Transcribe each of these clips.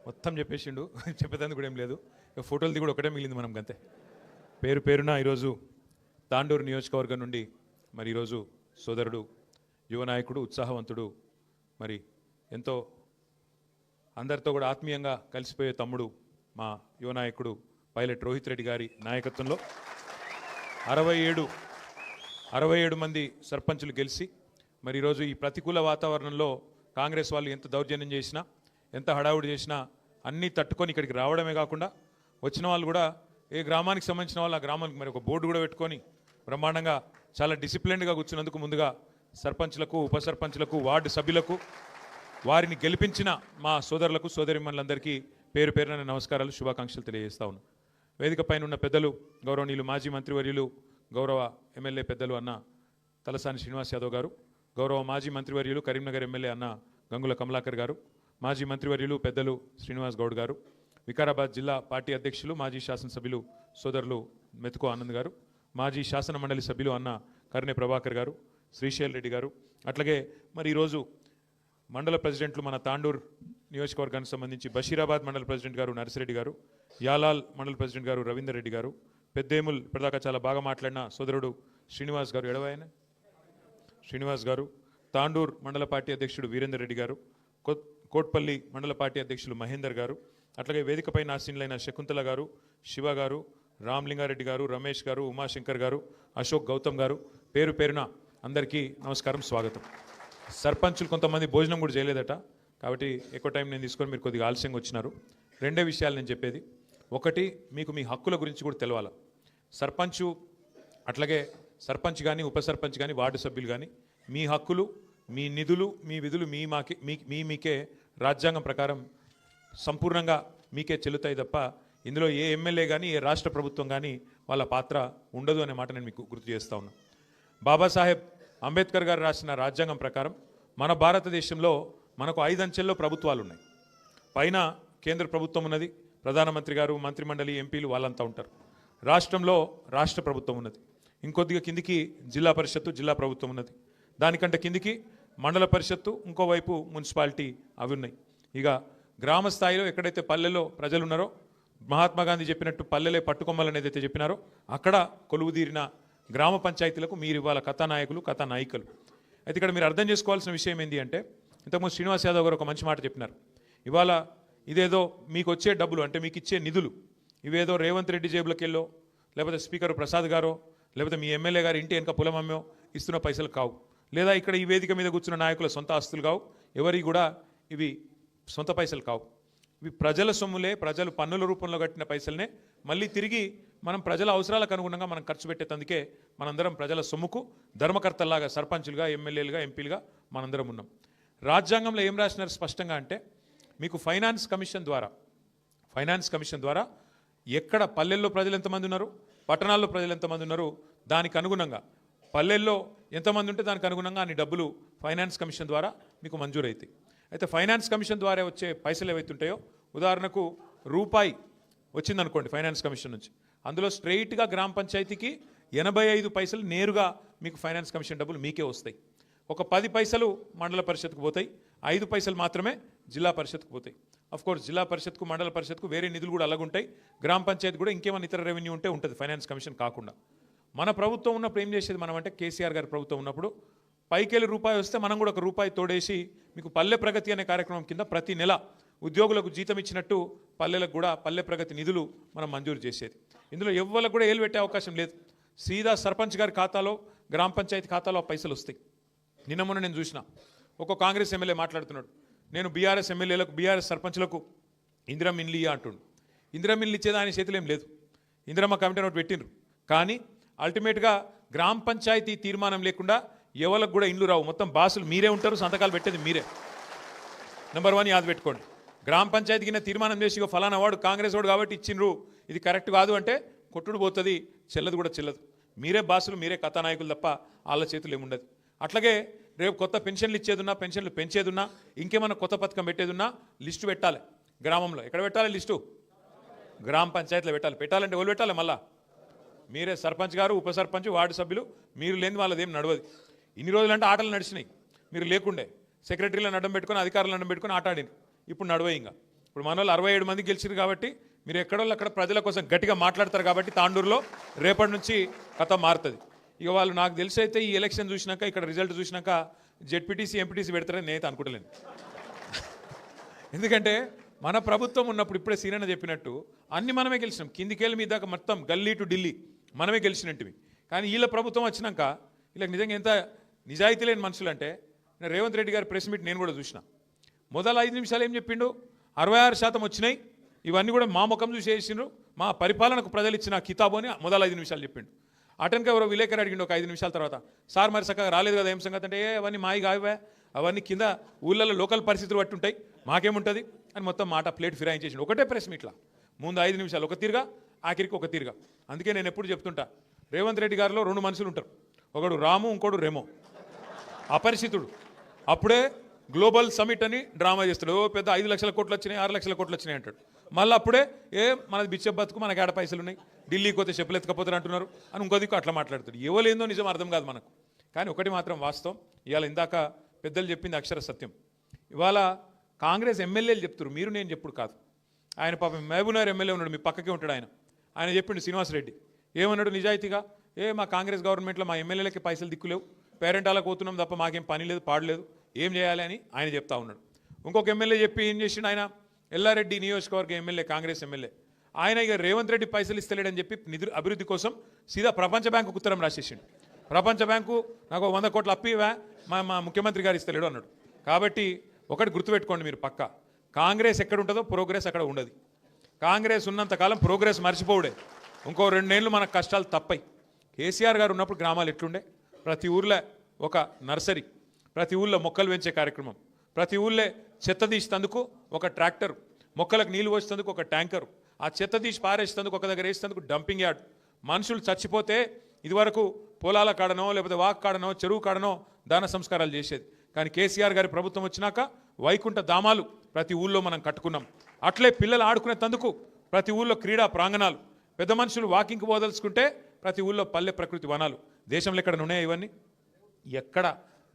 మొత్తం చెప్పేసిండు. చెప్పేదానికి కూడా ఏం లేదు. ఫోటోలు దిగుడు ఒకటే మిగిలింది మనం అంతే. పేరు పేరున ఈరోజు తాండూరు నియోజకవర్గం నుండి మరి ఈరోజు సోదరుడు యువ నాయకుడు ఉత్సాహవంతుడు మరి ఎంతో అందరితో కూడా ఆత్మీయంగా కలిసిపోయే తమ్ముడు మా యువ నాయకుడు పైలట్ రోహిత్ రెడ్డి గారి నాయకత్వంలో 67 మంది సర్పంచులు గెలిచి మరి ఈరోజు ఈ ప్రతికూల వాతావరణంలో కాంగ్రెస్ వాళ్ళు ఎంత దౌర్జన్యం చేసినా ఎంత హడావుడి చేసినా అన్నీ తట్టుకొని ఇక్కడికి రావడమే కాకుండా వచ్చిన వాళ్ళు కూడా ఏ గ్రామానికి సంబంధించిన వాళ్ళు ఆ గ్రామానికి మరి ఒక బోర్డు కూడా పెట్టుకొని బ్రహ్మాండంగా చాలా డిసిప్లిన్డ్గా కూర్చున్నందుకు ముందుగా సర్పంచ్లకు ఉప సర్పంచ్లకు వార్డు సభ్యులకు వారిని గెలిపించిన మా సోదరులకు సోదరిమణులందరికీ పేరు పేరున నమస్కారాలు శుభాకాంక్షలు తెలియజేస్తా ఉన్నాను. వేదిక పైన ఉన్న పెద్దలు గౌరవనీయులు మాజీ మంత్రివర్యులు గౌరవ ఎమ్మెల్యే పెద్దలు అన్న తలసాని శ్రీనివాస్ యాదవ్ గారు, గౌరవ మాజీ మంత్రివర్యులు కరీంనగర్ ఎమ్మెల్యే అన్న గంగుల కమలాకర్ గారు, మాజీ మంత్రివర్యులు పెద్దలు శ్రీనివాస్ గౌడ్ గారు, వికారాబాద్ జిల్లా పార్టీ అధ్యక్షులు మాజీ శాసనసభ్యులు సోదరులు మెతుకో ఆనంద్ గారు, మాజీ శాసన మండలి సభ్యులు అన్న కర్ణె ప్రభాకర్ గారు, శ్రీశైల్ రెడ్డి గారు, అట్లాగే మరి ఈరోజు మండల ప్రెసిడెంట్లు మన తాండూర్ నియోజకవర్గానికి సంబంధించి బషీరాబాద్ మండల ప్రెసిడెంట్ గారు నర్సిరెడ్డి గారు, యాలాల్ మండల ప్రెసిడెంట్ గారు రవీందర్ రెడ్డి గారు, పెద్దేముల్ ఇప్పటిదాకా చాలా బాగా మాట్లాడిన సోదరుడు శ్రీనివాస్ గారు ఎడవాయన శ్రీనివాస్ గారు, తాండూర్ మండల పార్టీ అధ్యక్షుడు వీరేందర్ రెడ్డి గారు, కోట్పల్లి మండల పార్టీ అధ్యక్షులు మహేందర్ గారు, అట్లాగే వేదికపై ఆసీనులైన శకుంతల గారు, శివ గారు, రామ్లింగారెడ్డి గారు, రమేష్ గారు, ఉమాశంకర్ గారు, అశోక్ గౌతమ్ గారు, పేరు పేరున అందరికీ నమస్కారం, స్వాగతం. సర్పంచులు కొంతమంది భోజనం కూడా చేయలేదట, కాబట్టి ఎక్కువ టైం నేను తీసుకొని మీరు కొద్దిగా ఆలస్యంగా వచ్చినారు. రెండే విషయాలు నేను చెప్పేది. ఒకటి, మీకు మీ హక్కుల గురించి కూడా తెలవాలి. సర్పంచు అట్లాగే సర్పంచ్ కానీ ఉప సర్పంచ్ కానీ వార్డు సభ్యులు కానీ మీ హక్కులు, మీ నిధులు, మీ విధులు మీకే రాజ్యాంగం ప్రకారం సంపూర్ణంగా మీకే చెల్లుతాయి తప్ప ఇందులో ఏ ఎమ్మెల్యే కానీ ఏ రాష్ట్ర ప్రభుత్వం కానీ వాళ్ళ పాత్ర ఉండదు అనే మాట నేను మీకు గుర్తు చేస్తా ఉన్నా. బాబాసాహెబ్ అంబేద్కర్ గారు రాసిన రాజ్యాంగం ప్రకారం మన భారతదేశంలో మనకు 5 అంచెల్లో ప్రభుత్వాలు ఉన్నాయి. పైన కేంద్ర ప్రభుత్వం ఉన్నది, ప్రధానమంత్రి గారు, మంత్రిమండలి, ఎంపీలు వాళ్ళంతా ఉంటారు. రాష్ట్రంలో రాష్ట్ర ప్రభుత్వం ఉన్నది, ఇంకొద్దిగా కిందికి జిల్లా పరిషత్తు, జిల్లా ప్రభుత్వం ఉన్నది, దానికంటే కిందికి మండల పరిషత్తు, ఇంకోవైపు మున్సిపాలిటీ అవి ఉన్నాయి. ఇక గ్రామ స్థాయిలో ఎక్కడైతే పల్లెల్లో ప్రజలు ఉన్నారో, మహాత్మా గాంధీ చెప్పినట్టు పల్లెలే పట్టుకొమ్మలు ఏదైతే చెప్పినారో అక్కడ కొలువుదీరిన గ్రామ పంచాయతీలకు మీరు ఇవాళ కథానాయకులు, కథానాయికలు. అయితే ఇక్కడ మీరు అర్థం చేసుకోవాల్సిన విషయం ఏంటి అంటే, ఇంతకుముందు శ్రీనివాస్ యాదవ్ గారు ఒక మంచి మాట చెప్పినారు. ఇవాళ ఇదేదో మీకు వచ్చే డబ్బులు అంటే మీకు ఇచ్చే నిధులు ఇవేదో రేవంత్ రెడ్డి జేబులకి వెళ్ళో, లేకపోతే స్పీకర్ ప్రసాద్ గారో, లేకపోతే మీ ఎమ్మెల్యే గారు ఇంటి వెనక పొలం అమ్మో ఇస్తున్న పైసలు కావు, లేదా ఇక్కడ ఈ వేదిక మీద కూర్చున్న నాయకుల సొంత ఆస్తులు కావు, ఎవరి కూడా ఇవి సొంత పైసలు కావు. ఇవి ప్రజల సొమ్ములే, ప్రజలు పన్నుల రూపంలో కట్టిన పైసలనే మళ్ళీ తిరిగి మనం ప్రజల అవసరాలకు అనుగుణంగా మనం ఖర్చు పెట్టేందుకే మనందరం ప్రజల సొమ్ముకు ధర్మకర్తల్లాగా సర్పంచులుగా, ఎమ్మెల్యేలుగా, ఎంపీలుగా మనందరం ఉన్నాం. రాజ్యాంగంలో ఏం రాసినారు స్పష్టంగా అంటే, మీకు ఫైనాన్స్ కమిషన్ ద్వారా ఎక్కడ పల్లెల్లో ప్రజలు ఎంతమంది ఉన్నారు, పట్టణాల్లో ప్రజలు ఎంతమంది ఉన్నారు, దానికి అనుగుణంగా పల్లెల్లో ఎంతమంది ఉంటే దానికి అనుగుణంగా అన్ని డబ్బులు ఫైనాన్స్ కమిషన్ ద్వారా మీకు మంజూరైతాయి. అయితే ఫైనాన్స్ కమిషన్ ద్వారా వచ్చే పైసలు ఏవైతే ఉంటాయో, ఉదాహరణకు రూపాయి వచ్చిందనుకోండి ఫైనాన్స్ కమిషన్ నుంచి, అందులో స్ట్రెయిట్గా గ్రామ పంచాయతీకి 85 పైసలు నేరుగా మీకు ఫైనాన్స్ కమిషన్ డబ్బులు మీకే వస్తాయి. ఒక 10 పైసలు మండల పరిషత్కు పోతాయి, 5 పైసలు మాత్రమే జిల్లా పరిషత్కు పోతాయి. అఫ్కోర్స్ జిల్లా పరిషత్కు, మండల పరిషత్కు వేరే నిధులు కూడా అలాగుంటాయి, గ్రామ పంచాయతీ కూడా ఇంకేమైనా ఇతర రెవెన్యూ ఉంటే ఉంటుంది ఫైనాన్స్ కమిషన్ కాకుండా. మన ప్రభుత్వం ఉన్నప్పుడు ఏం చేసేది మనం అంటే, కేసీఆర్ గారి ప్రభుత్వం ఉన్నప్పుడు పైకెళ్ళి రూపాయి వస్తే మనం కూడా ఒక రూపాయి తోడేసి మీకు పల్లె ప్రగతి అనే కార్యక్రమం కింద ప్రతి నెల ఉద్యోగులకు జీతం ఇచ్చినట్టు పల్లెలకు కూడా పల్లె ప్రగతి నిధులు మనం మంజూరు చేసేది. ఇందులో ఎవ్వరికి కూడా ఏలు పెట్టే అవకాశం లేదు, సీదా సర్పంచ్ గారి ఖాతాలో, గ్రామ పంచాయతీ ఖాతాలో ఆ పైసలు వస్తాయి. నిన్న మొన్న నేను చూసిన ఒక కాంగ్రెస్ ఎమ్మెల్యే మాట్లాడుతున్నాడు, నేను బీఆర్ఎస్ ఎమ్మెల్యేలకు, బీఆర్ఎస్ సర్పంచ్లకు ఇందిరమ్మ ఇల్లు అంటుండు. ఇందిరమ్మ ఇల్లు ఇచ్చేది ఆయన చేతిలో ఏం లేదు, ఇందిరమ్మ కమిటీ నోటి పెట్టిండ్రు, కానీ అల్టిమేట్గా గ్రామ పంచాయతీ తీర్మానం లేకుండా ఎవరికి కూడా ఇండ్లు రావు. మొత్తం బాసులు మీరే ఉంటారు, సంతకాలు పెట్టేది మీరే. నెంబర్ 1 యాద పెట్టుకోండి. గ్రామ పంచాయతీ కింద తీర్మానం చేసి ఫలానా వాడు కాంగ్రెస్ వాడు కాబట్టి ఇచ్చిండ్రు, ఇది కరెక్ట్ కాదు అంటే కొట్టుడు పోతుంది, చెల్లదు కూడా చెల్లదు. మీరే బాసులు, మీరే కథానాయకులు తప్ప వాళ్ళ చేతులు ఏముండదు. అట్లాగే రేపు కొత్త పెన్షన్లు ఇచ్చేదున్నా, పెన్షన్లు పెంచేదున్నా, ఇంకేమైనా కొత్త పథకం పెట్టేదున్నా లిస్టు పెట్టాలి. గ్రామంలో ఎక్కడ పెట్టాలి లిస్టు? గ్రామ పంచాయతీలో పెట్టాలి. పెట్టాలంటే ఎవరు పెట్టాలి? మళ్ళా మీరే సర్పంచ్ గారు, ఉప సర్పంచ్, వార్డు సభ్యులు, మీరు లేని వాళ్ళదేం నడవదు. ఇన్ని రోజులంటే ఆటలు నడిచినాయి, మీరు లేకుండే సెక్రటరీలను అడ్డం పెట్టుకొని, అధికారులను అడ్డం పెట్టుకొని ఆట ఆడినారు. ఇప్పుడు నడవే. ఇంకా ఇప్పుడు మన వాళ్ళు 67 మంది గెలిచారు కాబట్టి మీరు ఎక్కడోళ్ళు అక్కడ ప్రజల కోసం గట్టిగా మాట్లాడతారు కాబట్టి తాండూరులో రేపటి నుంచి కథ మారుతుంది. ఇక వాళ్ళు నాకు తెలిసి అయితే ఈ ఎలక్షన్ చూసినాక ఇక్కడ రిజల్ట్ చూసినాక జెడ్పీటీసీ ఎంపీటీసీ పెడతారని నేనైతే అనుకుంటలేను. ఎందుకంటే మన ప్రభుత్వం ఉన్నప్పుడు ఇప్పుడే సీనన్న చెప్పినట్టు అన్ని మనమే గెలిచినాం, కిందికేళ్ళ మీద దాకా మొత్తం గల్లీ టు ఢిల్లీ మనమే గెలిచినట్టువి. కానీ వీళ్ళ ప్రభుత్వం వచ్చినాక వీళ్ళకి నిజంగా ఎంత నిజాయితీ లేని మనుషులు అంటే, రేవంత్ రెడ్డి గారి ప్రెస్ మీట్ నేను కూడా చూసిన. మొదలు 5 నిమిషాలు ఏం చెప్పిండు, 66% వచ్చినాయి, ఇవన్నీ కూడా మా ముఖం చూసి చేసిండ్రు, మా పరిపాలనకు ప్రజలు ఇచ్చిన కితాబు అని మొదలు 5 నిమిషాలు చెప్పిండు. అటెన్కి ఎవరో విలేకరు అడిగిండు ఒక 5 నిమిషాల తర్వాత, సార్ మరి చక్కగా రాలేదు కదా ఏం సంగతి అంటే, అవన్నీ మాయి కావే, అవన్నీ కింద ఊళ్ళలో లోకల్ పరిస్థితులు బట్టి ఉంటాయి, మాకేముంటుంది అని మొత్తం మాట ప్లేట్ ఫిరాయించేసిండు ఒకటే ప్రెస్ మీట్లా. ముందు 5 నిమిషాలు ఒక తీరుగా, ఆఖరికి ఒక తీరుగా. అందుకే నేను ఎప్పుడు చెప్తుంటా, రేవంత్ రెడ్డి గారిలో 2 మనుషులు ఉంటారు, ఒకడు రాము ఇంకోడు రెమో. అపరిచితుడు అప్పుడే గ్లోబల్ సమిట్ అని డ్రామా చేస్తాడు, ఓ పెద్ద 5 లక్షల కోట్లు వచ్చినాయి 6 లక్షల కోట్లు వచ్చినాయి అంటాడు. మళ్ళీ అప్పుడే మనది బిచ్చ బతుకు, మనకి ఏడ పైసలు ఉన్నాయి, ఢిల్లీకి పోతే చెప్పులు ఎత్తుకపోతారు అంటున్నారు అని ఇంకో దిక్కు అట్లా మాట్లాడుతాడు. ఎవలేందో నిజం అర్థం కాదు మనకు. కానీ ఒకటి మాత్రం వాస్తవం, ఇవాళ ఇందాక పెద్దలు చెప్పింది అక్షర సత్యం. ఇవాళ కాంగ్రెస్ ఎమ్మెల్యేలు చెప్తారు, మీరు నేను చెప్పుడు కాదు. ఆయన పాపం మహబూబ్నగర్ ఎమ్మెల్యే ఉన్నాడు, మీ పక్కకే ఉంటాడు ఆయన చెప్పిండు శ్రీనివాసరెడ్డి ఏమన్నాడు నిజాయితీగా, మా కాంగ్రెస్ గవర్నమెంట్లో మా ఎమ్మెల్యేలకి పైసలు దిక్కులేవు, పేరెంటాలకు పోతున్నాం తప్ప మాకేం పని లేదు పాడలేదు, ఏం చేయాలి అని ఆయన చెప్తా ఉన్నాడు. ఇంకొక ఎమ్మెల్యే చెప్పి ఏం చేసిండు, ఆయన ఎల్లారెడ్డి నియోజకవర్గ ఎమ్మెల్యే, కాంగ్రెస్ ఎమ్మెల్యే, ఆయన ఇక రేవంత్ రెడ్డి పైసలు ఇస్తలేడని చెప్పి నిధుల అభివృద్ధి కోసం సీదా ప్రపంచ బ్యాంకుకు ఉత్తరం రాసేసిండు. ప్రపంచ బ్యాంకు నాకు 100 కోట్లు అప్పివా, మా ముఖ్యమంత్రి గారు ఇస్తలేడు అన్నాడు. కాబట్టి ఒకటి గుర్తుపెట్టుకోండి మీరు పక్క, కాంగ్రెస్ ఎక్కడ ఉంటుందో ప్రోగ్రెస్ అక్కడ ఉండదు. కాంగ్రెస్ ఉన్నంతకాలం ప్రోగ్రెస్ మర్చిపోవుడే. ఇంకో 2 ఏళ్ళు మనకు కష్టాలు తప్పై. కేసీఆర్ గారు ఉన్నప్పుడు గ్రామాలు ఎట్లుండే, ప్రతి ఊర్లో ఒక నర్సరీ, ప్రతి ఊళ్ళో మొక్కలు పెంచే కార్యక్రమం, ప్రతి ఊళ్ళో చెత్త తీసేందుకు ఒక ట్రాక్టర్, మొక్కలకు నీళ్లు పోసేందుకు ఒక ట్యాంకరు, ఆ చెత్త తీసి పారేసేందుకు ఒక దగ్గర వేసేందుకు డంపింగ్ యార్డ్. మనుషులు చచ్చిపోతే ఇదివరకు పొలాల కాడనో లేకపోతే వాక్ కాడనో చెరువు కాడనో దాన సంస్కారాలు చేసేది. కానీ కేసీఆర్ గారి ప్రభుత్వం వచ్చినాక వైకుంఠ ధామాలు ప్రతి ఊళ్ళో మనం కట్టుకున్నాం. అట్లే పిల్లలు ఆడుకునే తందుకు ప్రతి ఊళ్ళో క్రీడా ప్రాంగణాలు, పెద్ద మనుషులు వాకింగ్కి పోదలుచుకుంటే ప్రతి ఊళ్ళో పల్లె ప్రకృతి వనాలు. దేశంలో ఎక్కడ ఉన్నాయా ఇవన్నీ? ఎక్కడ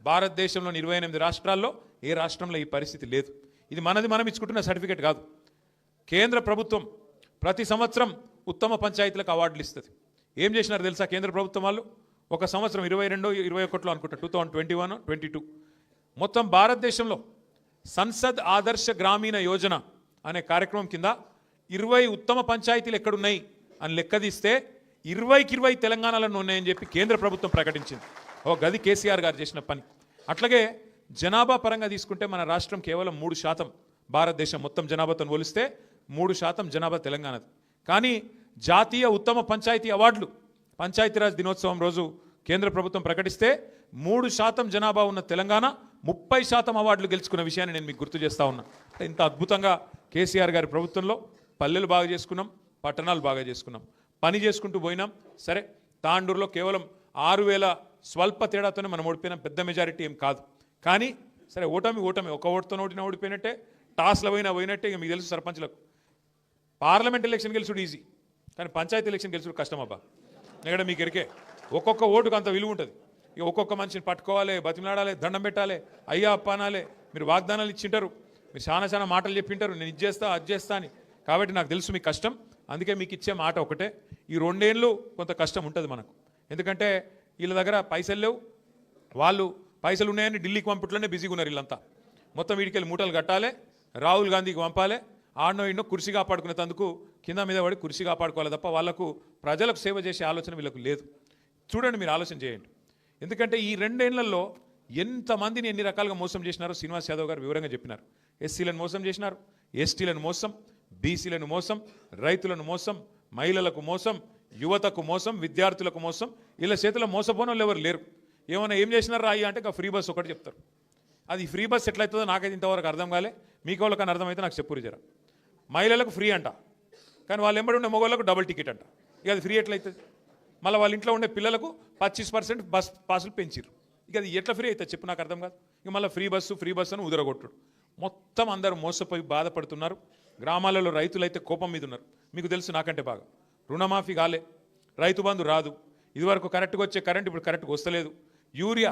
భారతదేశంలోని 28 రాష్ట్రాల్లో ఏ రాష్ట్రంలో ఈ పరిస్థితి లేదు. ఇది మనది మనం ఇచ్చుకుంటున్న సర్టిఫికేట్ కాదు. కేంద్ర ప్రభుత్వం ప్రతి సంవత్సరం ఉత్తమ పంచాయతీలకు అవార్డులు ఇస్తుంది. ఏం చేసినారు తెలుసా కేంద్ర ప్రభుత్వం వాళ్ళు? ఒక సంవత్సరం 22-21 అనుకుంటా, 2021-22 మొత్తం భారతదేశంలో సంసద్ ఆదర్శ గ్రామీణ యోజన అనే కార్యక్రమం కింద 20 ఉత్తమ పంచాయతీలు ఎక్కడున్నాయి అని లెక్కదీస్తే 20కి 20 తెలంగాణలో ఉన్నాయని చెప్పి కేంద్ర ప్రభుత్వం ప్రకటించింది. ఓ గది కేసీఆర్ గారు చేసిన పని. అట్లాగే జనాభా పరంగా తీసుకుంటే మన రాష్ట్రం కేవలం 3%, భారతదేశం మొత్తం జనాభాతో పోలిస్తే 3% జనాభా తెలంగాణది. కానీ జాతీయ ఉత్తమ పంచాయతీ అవార్డులు పంచాయతీరాజ్ దినోత్సవం రోజు కేంద్ర ప్రభుత్వం ప్రకటిస్తే 3% జనాభా ఉన్న తెలంగాణ 30% అవార్డులు గెలుచుకున్న విషయాన్ని నేను మీకు గుర్తు చేస్తా ఉన్నా. ఇంత అద్భుతంగా కేసీఆర్ గారి ప్రభుత్వంలో పల్లెలు బాగా చేసుకున్నాం, పట్టణాలు బాగా చేసుకున్నాం, పని చేసుకుంటూ పోయినాం. సరే, తాండూరులో కేవలం 6,000 స్వల్ప తేడాతోనే మనం ఓడిపోయినాం, పెద్ద మెజారిటీ ఏం కాదు. కానీ సరే, ఓటమి ఒక ఓటుతో ఓడిపోయినట్టే, టాస్లో పోయినట్టే. ఇక మీకు తెలుసు సర్పంచ్లకు పార్లమెంట్ ఎలక్షన్ గెలుచుడు ఈజీ, కానీ పంచాయతీ ఎలక్షన్ గెలుచుడు కష్టం అబ్బా. ఇక్కడ మీకు ఎరికే ఒక్కొక్క ఓటుకు అంత విలువ ఉంటుంది. ఇక ఒక్కొక్క మనిషిని పట్టుకోవాలి, బతిమలాడాలి, దండం పెట్టాలి, అయ్యా అప్పానాలే. మీరు వాగ్దానాలు ఇచ్చింటారు, మీరు చాలా మాటలు చెప్పింటారు, నేను ఇది చేస్తా అది చేస్తా అని. కాబట్టి నాకు తెలుసు మీకు కష్టం. అందుకే మీకు ఇచ్చే మాట ఒకటే, ఈ 2 ఏళ్ళు కొంత కష్టం ఉంటుంది మనకు. ఎందుకంటే వీళ్ళ దగ్గర పైసలు లేవు, వాళ్ళు పైసలు ఉన్నాయని ఢిల్లీకి పంపట్లోనే బిజీగా ఉన్నారు వీళ్ళంతా. మొత్తం వీడికెళ్ళి మూటలు కట్టాలి, రాహుల్ గాంధీకి పంపాలి, ఆడనో ఇండో కుర్చీ కాపాడుకునేందుకు కింద మీద పడి కుర్చీ కాపాడుకోవాలి తప్ప వాళ్ళకు ప్రజలకు సేవ చేసే ఆలోచన వీళ్ళకు లేదు. చూడండి, మీరు ఆలోచన చేయండి. ఎందుకంటే ఈ 2 ఏళ్లలో ఎంతమందిని ఎన్ని రకాలుగా మోసం చేసినారో శ్రీనివాస్ యాదవ్ గారు వివరంగా చెప్పినారు. ఎస్సీలను మోసం చేసినారు, ఎస్టీలను మోసం, బీసీలను మోసం, రైతులను మోసం, మహిళలకు మోసం, యువతకు మోసం, విద్యార్థులకు మోసం. వీళ్ళ చేతిలో మోసపోని వాళ్ళు ఎవరు లేరు. ఏమైనా ఏం చేసినారు రాయి అంటే ఫ్రీ బస్ ఒకటి చెప్తారు. అది ఫ్రీ బస్ ఎట్లయితుందో నాకైతే ఇంతవరకు అర్థం కాలే, మీకు వాళ్ళకన్నా అర్థమైతే నాకు చెప్పురు జర. మహిళలకు ఫ్రీ అంట, కానీ వాళ్ళు ఎంబడి ఉండే మగవాళ్ళకు డబుల్ టికెట్ అంట. ఇక అది ఫ్రీ ఎట్లయితుంది? మళ్ళీ వాళ్ళ ఇంట్లో ఉండే పిల్లలకు 25% బస్ పాసులు పెంచారు. ఇక అది ఎట్లా ఫ్రీ అవుతుంది చెప్పు, నాకు అర్థం కాదు. ఇక మళ్ళీ ఫ్రీ బస్సు అని ఉదరగొట్టుడు. మొత్తం అందరూ మోసపోయి బాధపడుతున్నారు. గ్రామాలలో రైతులైతే కోపం మీద ఉన్నారు. మీకు తెలుసు నాకంటే బాగా, రుణమాఫీ కాలే, రైతు బంధు రాదు, ఇదివరకు కరెక్ట్గా వచ్చే కరెంట్ ఇప్పుడు కరెక్ట్గా వస్తలేదు, యూరియా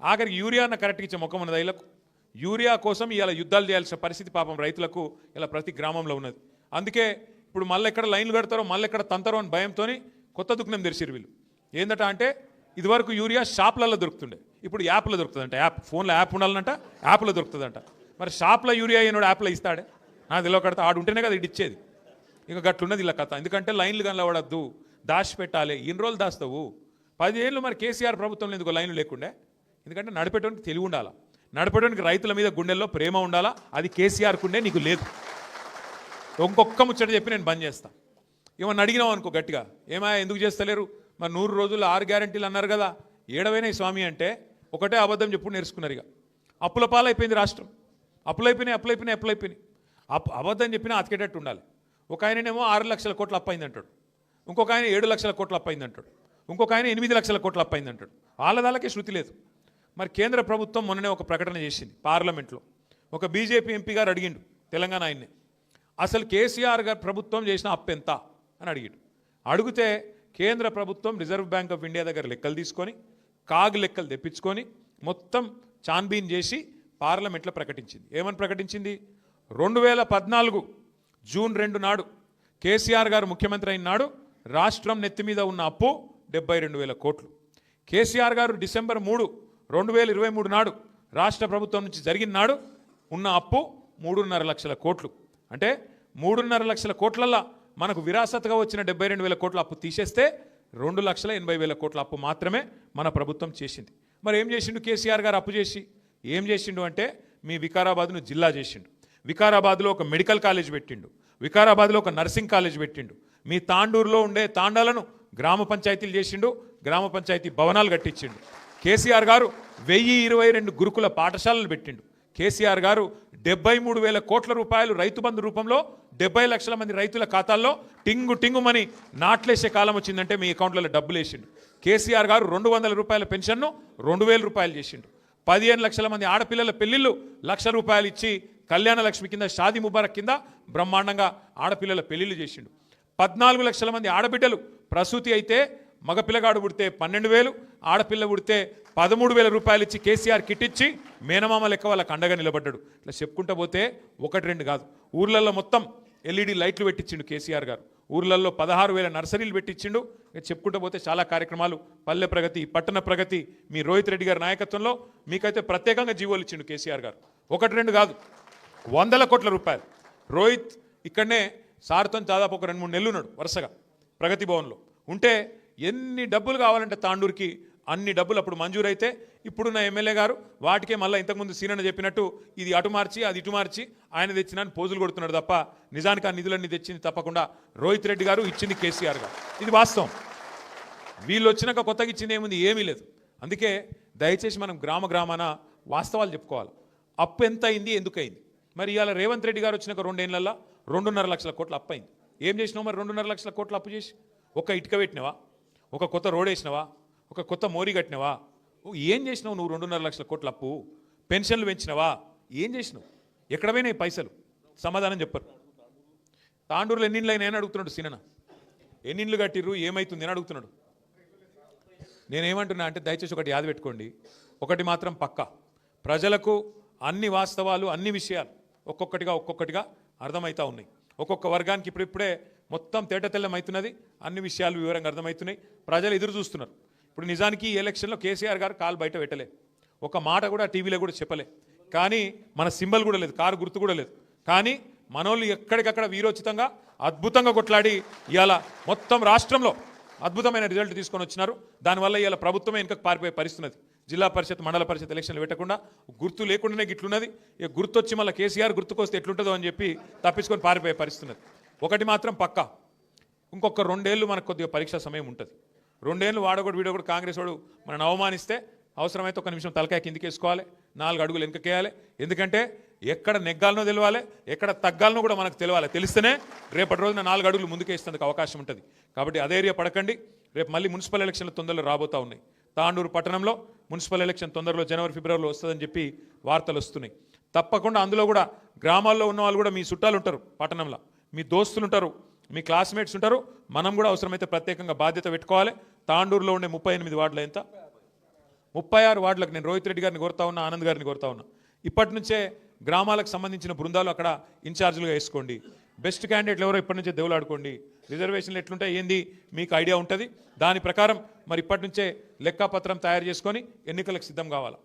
ఆఖరికి యూరియా అన్న కరెక్ట్గా ఇచ్చే ముఖం ఉన్నది. రైలకు యూరియా కోసం ఇలా యుద్ధాలు చేయాల్సిన పరిస్థితి పాపం రైతులకు ఇలా ప్రతి గ్రామంలో ఉన్నది. అందుకే ఇప్పుడు మళ్ళీ ఎక్కడ లైన్లు కడతారో మళ్ళీ ఎక్కడ తంతారో అని భయంతో కొత్త దుఃఖం తెరిచిరు వీళ్ళు. ఏందట అంటే ఇదివరకు యూరియా షాపులలో దొరుకుతుండే, ఇప్పుడు యాప్లో దొరుకుతుందంట. యాప్ ఫోన్లో యాప్ ఉండాలంట, యాప్లో దొరుకుతుందంట. మరి షాప్లో యూరియా అయినోడు యాప్లో ఇస్తాడే? నాకు తెలియ కడతా ఆడు ఉంటేనే కదా ఇది ఇచ్చేది. ఇక గట్లున్నది ఇలా కథ. ఎందుకంటే లైన్లు కనబడద్దు, దాచిపెట్టాలి. ఎన్ని రోజులు దాస్తావు? 10 ఏళ్ళు మరి కేసీఆర్ ప్రభుత్వంలో ఎందుకు లైన్లు లేకుండే? ఎందుకంటే నడిపేటోనికి తెలివి ఉండాలా, నడిపేటోనికి రైతుల మీద గుండెల్లో ప్రేమ ఉండాలా. అది కేసీఆర్కు ఉండే, నీకు లేదు. ఇంకొక్క ముచ్చట చెప్పి నేను బంద్ చేస్తా. ఏమన్నా అడిగినావు అనుకో గట్టిగా, ఏమా ఎందుకు చేస్తలేరు మరి 100 రోజులు 6 గ్యారంటీలు అన్నారు కదా, ఏడవైనాయి స్వామి అంటే ఒకటే అబద్ధం చెప్పుడు నేర్చుకున్నారు. ఇక అప్పుల పాలైపోయింది రాష్ట్రం. అప్పులైపోయినాయి. అబద్ధం చెప్పినా అతికేటట్టు ఉండాలి. ఒక ఆయననేమో 6 లక్షల కోట్ల అప్పైంది అంటాడు, ఇంకొక ఆయన 7 లక్షల కోట్ల అప్పైంది అంటాడు, ఇంకొక ఆయన 8 లక్షల కోట్ల అప్పైంది అంటాడు. వాళ్ళకే శృతి లేదు. మరి కేంద్ర ప్రభుత్వం మొన్ననే ఒక ప్రకటన చేసింది పార్లమెంట్లో. ఒక బీజేపీ ఎంపీ గారు అడిగిండు తెలంగాణ ఆయన్ని, అసలు కేసీఆర్ గారు ప్రభుత్వం చేసిన అప్పు ఎంత అని అడిగాడు. అడిగితే కేంద్ర ప్రభుత్వం రిజర్వ్ బ్యాంక్ ఆఫ్ ఇండియా దగ్గర లెక్కలు తీసుకొని కాగ్ లెక్కలు తెప్పించుకొని మొత్తం చాన్బీన్ చేసి పార్లమెంట్లో ప్రకటించింది. ఏమని ప్రకటించింది? 2014 జూన్ 2 నాడు కేసీఆర్ గారు ముఖ్యమంత్రి అయిన నాడు రాష్ట్రం నెత్తి మీద ఉన్న అప్పు 72,000 కోట్లు. కేసీఆర్ గారు డిసెంబర్ 3, 2023 నాడు రాష్ట్ర ప్రభుత్వం నుంచి జరిగిన నాడు ఉన్న అప్పు 3.5 లక్షల కోట్లు. అంటే 3.5 లక్షల కోట్లల్లో మనకు విరాసత్గా వచ్చిన 72,000 కోట్ల అప్పు తీసేస్తే 2,80,000 కోట్ల అప్పు మాత్రమే మన ప్రభుత్వం చేసింది. మరి ఏం చేసిండు కేసీఆర్ గారు అప్పు చేసి? ఏం చేసిండు అంటే మీ వికారాబాద్ను జిల్లా చేసిండు, వికారాబాద్లో ఒక మెడికల్ కాలేజ్ పెట్టిండు, వికారాబాద్లో ఒక నర్సింగ్ కాలేజ్ పెట్టిండు, మీ తాండూరులో ఉండే తాండాలను గ్రామ పంచాయతీలు చేసిండు, గ్రామ పంచాయతీ భవనాలు కట్టించిండు. కేసీఆర్ గారు 1022 గురుకుల పాఠశాలలు పెట్టిండు. కేసీఆర్ గారు 73,000 కోట్ల రూపాయలు రైతు బంధు రూపంలో 70 లక్షల మంది రైతుల ఖాతాల్లో టింగుమని నాట్లేసే కాలం వచ్చిందంటే మీ అకౌంట్లలో డబ్బులు వేసిండు. కేసీఆర్ గారు 200 రూపాయల పెన్షన్ను 2,000 రూపాయలు చేసిండు. 15 లక్షల మంది ఆడపిల్లల పెళ్లిళ్ళు 1,00,000 రూపాయలు ఇచ్చి కళ్యాణ లక్ష్మి కింద షాదీ ముబారక్ కింద బ్రహ్మాండంగా ఆడపిల్లల పెళ్లిళ్ళు చేసిండు. 14 లక్షల మంది ఆడబిడ్డలు ప్రసూతి అయితే మగపిల్లగాడు పుడితే 12,000, ఆడపిల్ల పుడితే 13,000 రూపాయలు ఇచ్చి కేసీఆర్ కిట్ ఇచ్చి మేనమామ లెక్క వాళ్ళకి అండగా నిలబడ్డాడు. ఇట్లా చెప్పుకుంటూ పోతే 1-2 కాదు, ఊర్లలో మొత్తం ఎల్ఈడి లైట్లు పెట్టించిండు కేసీఆర్ గారు. ఊర్లలో 16,000 నర్సరీలు పెట్టించిండు. చెప్పుకుంటూ పోతే చాలా కార్యక్రమాలు, పల్లె ప్రగతి, పట్టణ ప్రగతి, మీ రోహిత్ రెడ్డి గారి నాయకత్వంలో మీకైతే ప్రత్యేకంగా జీవోలు ఇచ్చిండు కేసీఆర్ గారు. 1-2 కాదు, 100 కోట్ల రూపాయలు. రోహిత్ ఇక్కడనే సార్తో దాదాపు ఒక 2-3 నెలలు ఉన్నాడు వరుసగా ప్రగతి భవన్లో ఉంటే ఎన్ని డబ్బులు కావాలంటే తాండూరుకి అన్ని డబ్బులు అప్పుడు మంజూరైతే ఇప్పుడున్న ఎమ్మెల్యే గారు వాటికే మళ్ళీ ఇంతకుముందు సీనన్న చెప్పినట్టు ఇది అటు మార్చి అది ఇటు మార్చి ఆయన తెచ్చినా పోజులు కొడుతున్నాడు తప్ప నిజానికి ఆ నిధులన్నీ తెచ్చింది తప్పకుండా రోహిత్ రెడ్డి గారు, ఇచ్చింది కేసీఆర్ గారు. ఇది వాస్తవం. వీళ్ళు వచ్చినాక కొత్తగా ఇచ్చింది ఏముంది? ఏమీ లేదు. అందుకే దయచేసి మనం గ్రామాన వాస్తవాలు చెప్పుకోవాలి. అప్పు ఎంత అయింది, ఎందుకు అయింది? మరి ఇవాళ రేవంత్ రెడ్డి గారు వచ్చినాక 2 ఏళ్లలో 2.5 లక్షల కోట్ల అప్పు అయింది. ఏం చేసినావు మరి 2.5 లక్షల కోట్ల అప్పు చేసి? ఒక ఇటుక పెట్టినవా? ఒక కొత్త రోడ్ వేసినవా? ఒక కొత్త మోరీ కట్టినవా? ఏం చేసినావు నువ్వు? 2.5 లక్షల కోట్ల అప్పు. పెన్షన్లు పెంచినవా? ఏం చేసినావు? ఎక్కడ పోయినాయి పైసలు? సమాధానం చెప్పరు. తాండూరులో ఎన్నిండ్లు అయినా అడుగుతున్నాడు సీనన్న. ఎన్నిండ్లు కట్టిర్రు, ఏమవుతుంది అని అడుగుతున్నాడు. నేనేమంటున్నా అంటే దయచేసి ఒకటి యాద పెట్టుకోండి. ఒకటి మాత్రం పక్కా, ప్రజలకు అన్ని వాస్తవాలు, అన్ని విషయాలు ఒక్కొక్కటిగా అర్థమవుతూ ఉన్నాయి. ఒక్కొక్క వర్గానికి ఇప్పుడిప్పుడే మొత్తం తేటతెల్లం అవుతున్నది. అన్ని విషయాలు వివరంగా అర్థమవుతున్నాయి. ప్రజలు ఎదురు చూస్తున్నారు. ఇప్పుడు నిజానికి ఈ ఎలక్షన్లో కేసీఆర్ గారు కాలు బయట పెట్టలే, ఒక మాట కూడా టీవీలో కూడా చెప్పలే. కానీ మన సింబల్ కూడా లేదు, కారు గుర్తు కూడా లేదు. కానీ మనోళ్ళు ఎక్కడికక్కడ వీరోచితంగా అద్భుతంగా కొట్లాడి ఇవాళ మొత్తం రాష్ట్రంలో అద్భుతమైన రిజల్ట్ తీసుకొని వచ్చినారు. దానివల్ల ఇవాళ ప్రభుత్వమే వెనుకకు పారిపోయే పరిస్థితున్నది. జిల్లా పరిషత్, మండల పరిషత్ ఎలక్షన్లు పెట్టకుండా గుర్తు లేకుండానే గిట్లున్నది. ఇక గుర్తొచ్చి మళ్ళీ కేసీఆర్ గుర్తుకొస్తే ఎట్లుంటుందో అని చెప్పి తప్పించుకొని పారిపోయే పరిస్థితున్నది. ఒకటి మాత్రం పక్కా, ఇంకొక 2 ఏళ్ళు మనకు కొద్దిగా పరీక్షా సమయం ఉంటుంది. 2 ఏళ్ళు వాడొకటి వీడొకటి కాంగ్రెస్ వాడు మనని అవమానిస్తే అవసరమైతే 1 నిమిషం తలకాయ కిందికేసుకోవాలి, 4 అడుగులు వెనకకేయాలి. ఎందుకంటే ఎక్కడ నెగ్గాలనో తెలియాలి, ఎక్కడ తగ్గాలనో కూడా మనకు తెలియాలి. తెలిస్తేనే రేపటి రోజున 4 అడుగులు ముందుకేసేందుకు అవకాశం ఉంటుంది. కాబట్టి అధైర్య పడకండి. రేపు మళ్ళీ మున్సిపల్ ఎలక్షన్లు తొందరలో రాబోతూ ఉన్నాయి. తాండూరు పట్టణంలో మున్సిపల్ ఎలక్షన్ తొందరలో జనవరి, ఫిబ్రవరిలో వస్తుందని చెప్పి వార్తలు వస్తున్నాయి. తప్పకుండా అందులో కూడా గ్రామాల్లో ఉన్న వాళ్ళు కూడా మీ చుట్టాలు ఉంటారు, పట్టణంలో మీ దోస్తులు ఉంటారు, మీ క్లాస్మేట్స్ ఉంటారు. మనం కూడా అవసరమైతే ప్రత్యేకంగా బాధ్యత పెట్టుకోవాలి. తాండూరులో ఉండే 38 వార్డులు ఎంత, 36 వార్డులకు నేను రోహిత్ రెడ్డి గారిని కోరుతా ఉన్నా, ఆనంద్ గారిని కోరుతా ఉన్నా. ఇప్పటి నుంచే గ్రామాలకు సంబంధించిన బృందాలు అక్కడ ఇన్ఛార్జీలుగా వేసుకోండి. బెస్ట్ క్యాండిడేట్లు ఎవరో ఇప్పటి నుంచే దేవులాడుకోండి. రిజర్వేషన్లు ఎట్లుంటాయి ఏంది మీకు ఐడియా ఉంటుంది. దాని ప్రకారం మరి ఇప్పటి నుంచే లెక్కాపత్రం తయారు చేసుకొని ఎన్నికలకు సిద్ధం కావాలి.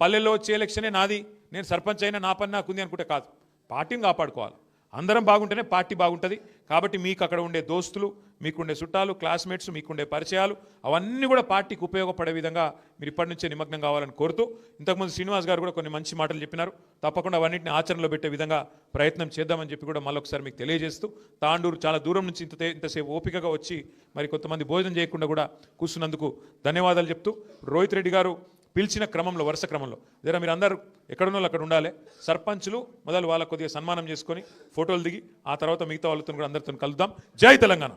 పల్లెల్లో వచ్చే ఎలక్షనే నాది, నేను సర్పంచ్ అయినా నా పని నాకుంది అనుకుంటే కాదు. పార్టీని కాపాడుకోవాలి. అందరం బాగుంటేనే పార్టీ బాగుంటుంది. కాబట్టి మీకు అక్కడ ఉండే దోస్తులు, మీకుండే చుట్టాలు, క్లాస్మేట్స్, మీకుండే పరిచయాలు అవన్నీ కూడా పార్టీకి ఉపయోగపడే విధంగా మీరు ఇప్పటి నుంచే నిమగ్నం కావాలని కోరుతూ, ఇంతకుముందు శ్రీనివాస్ గారు కూడా కొన్ని మంచి మాటలు చెప్పినారు. తప్పకుండా అవన్నింటిని ఆచరణలో పెట్టే విధంగా ప్రయత్నం చేద్దామని చెప్పి కూడా మళ్ళొకసారి మీకు తెలియజేస్తూ, తాండూరు చాలా దూరం నుంచి ఇంతసేపు ఓపికగా వచ్చి మరి కొంతమంది భోజనం చేయకుండా కూడా కూర్చున్నందుకు ధన్యవాదాలు చెప్తూ, రోహిత్ రెడ్డి గారు పిలిచిన క్రమంలో వరుస క్రమంలో జర మీరు అందరూ ఎక్కడున్నో అక్కడ ఉండాలి. సర్పంచులు మొదలు వాళ్ళకు కొద్దిగా సన్మానం చేసుకొని ఫోటోలు దిగి ఆ తర్వాత మిగతా వాళ్ళతో కూడా అందరితో కలుద్దాం. జై తెలంగాణ.